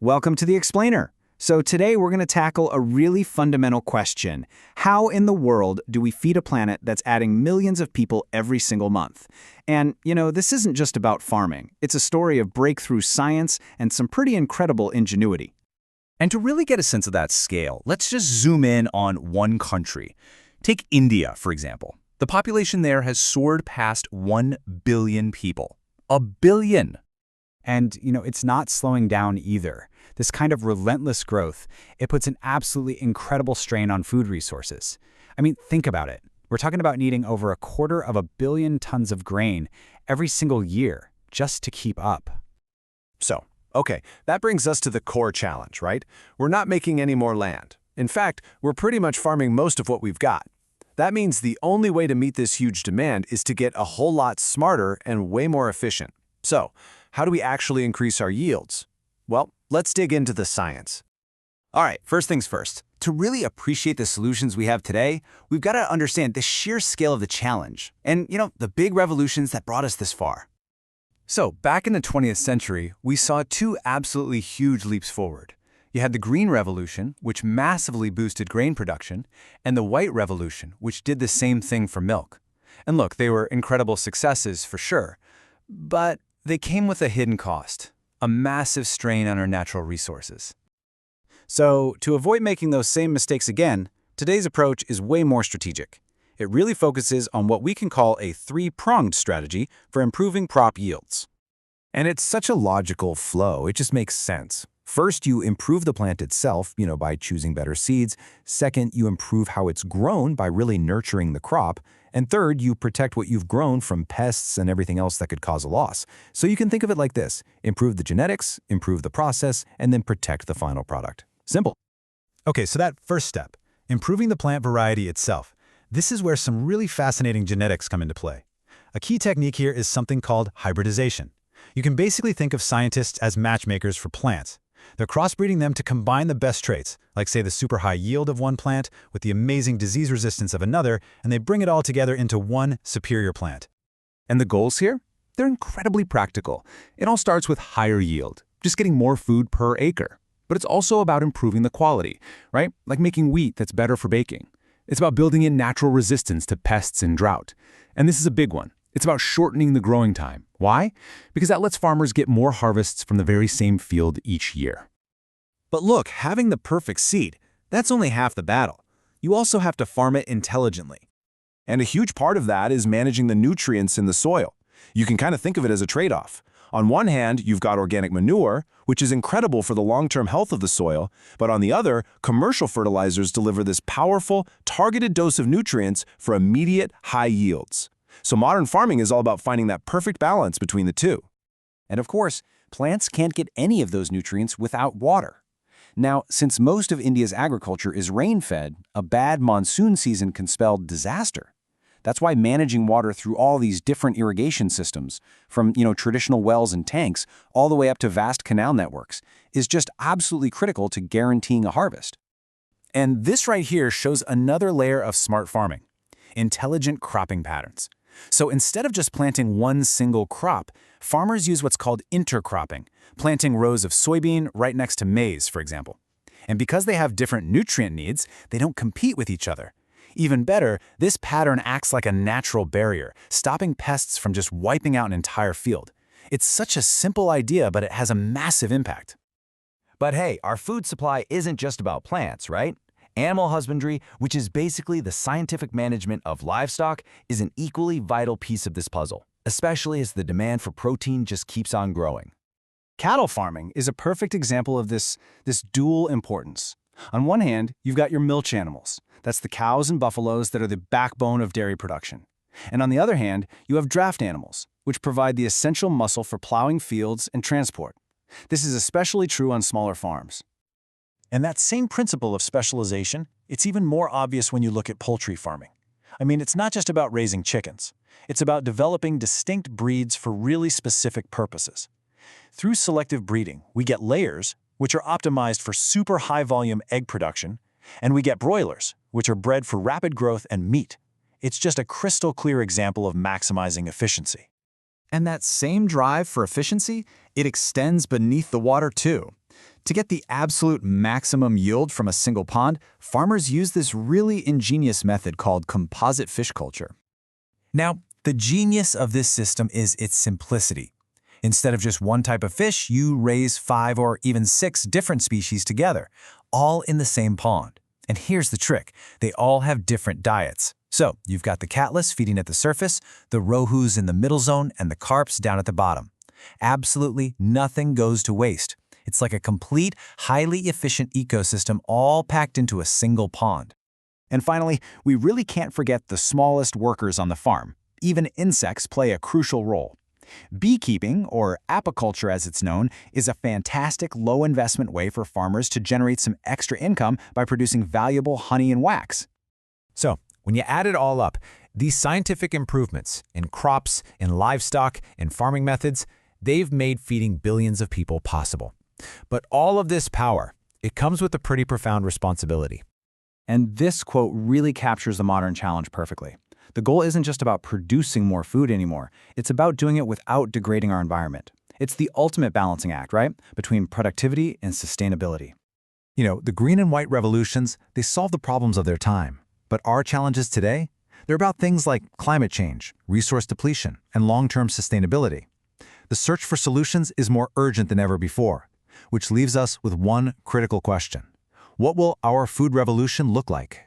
Welcome to the Explainer. So today we're going to tackle a really fundamental question. How in the world do we feed a planet that's adding millions of people every single month? And, this isn't just about farming. It's a story of breakthrough science and some pretty incredible ingenuity. And to really get a sense of that scale, let's just zoom in on one country. Take India, for example. The population there has soared past 1 billion people. A billion! And, it's not slowing down either. This kind of relentless growth, it puts an absolutely incredible strain on food resources. I mean, think about it. We're talking about needing over 250 million tons of grain every single year just to keep up. Okay, that brings us to the core challenge, right? We're not making any more land. In fact, we're pretty much farming most of what we've got. That means the only way to meet this huge demand is to get a whole lot smarter and way more efficient. So, how do we actually increase our yields? Well, let's dig into the science. All right, first things first. To really appreciate the solutions we have today, we've got to understand the sheer scale of the challenge and, the big revolutions that brought us this far. So, back in the 20th century, we saw two absolutely huge leaps forward. You had the Green Revolution, which massively boosted grain production, and the White Revolution, which did the same thing for milk. And look, they were incredible successes for sure, but they came with a hidden cost, a massive strain on our natural resources. So, to avoid making those same mistakes again, today's approach is way more strategic. It really focuses on what we can call a three-pronged strategy for improving crop yields. And it's such a logical flow, it just makes sense. First, you improve the plant itself, by choosing better seeds. Second, you improve how it's grown by really nurturing the crop. And third, you protect what you've grown from pests and everything else that could cause a loss. So you can think of it like this: improve the genetics, improve the process, and then protect the final product. Simple. Okay, so that first step, improving the plant variety itself. This is where some really fascinating genetics come into play. A key technique here is something called hybridization. You can basically think of scientists as matchmakers for plants. They're crossbreeding them to combine the best traits, like say the super high yield of one plant with the amazing disease resistance of another, and they bring it all together into one superior plant. And the goals here? They're incredibly practical. It all starts with higher yield, just getting more food per acre. But it's also about improving the quality, right? Like making wheat that's better for baking. It's about building in natural resistance to pests and drought. And this is a big one. It's about shortening the growing time. Why? Because that lets farmers get more harvests from the very same field each year. But look, having the perfect seed, that's only half the battle. You also have to farm it intelligently. And a huge part of that is managing the nutrients in the soil. You can kind of think of it as a trade-off. On one hand, you've got organic manure, which is incredible for the long-term health of the soil, but on the other, commercial fertilizers deliver this powerful, targeted dose of nutrients for immediate high yields. So modern farming is all about finding that perfect balance between the two. And of course, plants can't get any of those nutrients without water. Now, since most of India's agriculture is rain-fed, a bad monsoon season can spell disaster. That's why managing water through all these different irrigation systems, from traditional wells and tanks all the way up to vast canal networks, is just absolutely critical to guaranteeing a harvest. And this right here shows another layer of smart farming: intelligent cropping patterns. So instead of just planting one single crop, farmers use what's called intercropping, planting rows of soybean right next to maize, for example. And because they have different nutrient needs, they don't compete with each other. Even better, this pattern acts like a natural barrier, stopping pests from just wiping out an entire field. It's such a simple idea, but it has a massive impact. But hey, our food supply isn't just about plants, right? Animal husbandry, which is basically the scientific management of livestock, is an equally vital piece of this puzzle, especially as the demand for protein just keeps on growing. Cattle farming is a perfect example of this dual importance. On one hand, you've got your milch animals. That's the cows and buffaloes that are the backbone of dairy production. And on the other hand, you have draft animals, which provide the essential muscle for plowing fields and transport. This is especially true on smaller farms. And that same principle of specialization, it's even more obvious when you look at poultry farming. I mean, it's not just about raising chickens. It's about developing distinct breeds for really specific purposes. Through selective breeding, we get layers, which are optimized for super high-volume egg production, and we get broilers, which are bred for rapid growth and meat. It's just a crystal clear example of maximizing efficiency. And that same drive for efficiency, it extends beneath the water too. To get the absolute maximum yield from a single pond, farmers use this really ingenious method called composite fish culture. Now, the genius of this system is its simplicity. Instead of just one type of fish, you raise 5 or even 6 different species together, all in the same pond. And here's the trick. They all have different diets. So you've got the catless feeding at the surface, the rohus in the middle zone, and the carps down at the bottom. Absolutely nothing goes to waste. It's like a complete, highly efficient ecosystem all packed into a single pond. And finally, we really can't forget the smallest workers on the farm. Even insects play a crucial role. Beekeeping, or apiculture as it's known, is a fantastic low-investment way for farmers to generate some extra income by producing valuable honey and wax. So, when you add it all up, these scientific improvements in crops, in livestock, in farming methods, they've made feeding billions of people possible. But all of this power, it comes with a pretty profound responsibility. And this quote really captures the modern challenge perfectly. The goal isn't just about producing more food anymore. It's about doing it without degrading our environment. It's the ultimate balancing act, right? Between productivity and sustainability. You know, the green and white revolutions, they solve the problems of their time. But our challenges today, they're about things like climate change, resource depletion, and long-term sustainability. The search for solutions is more urgent than ever before, which leaves us with one critical question. What will our food revolution look like?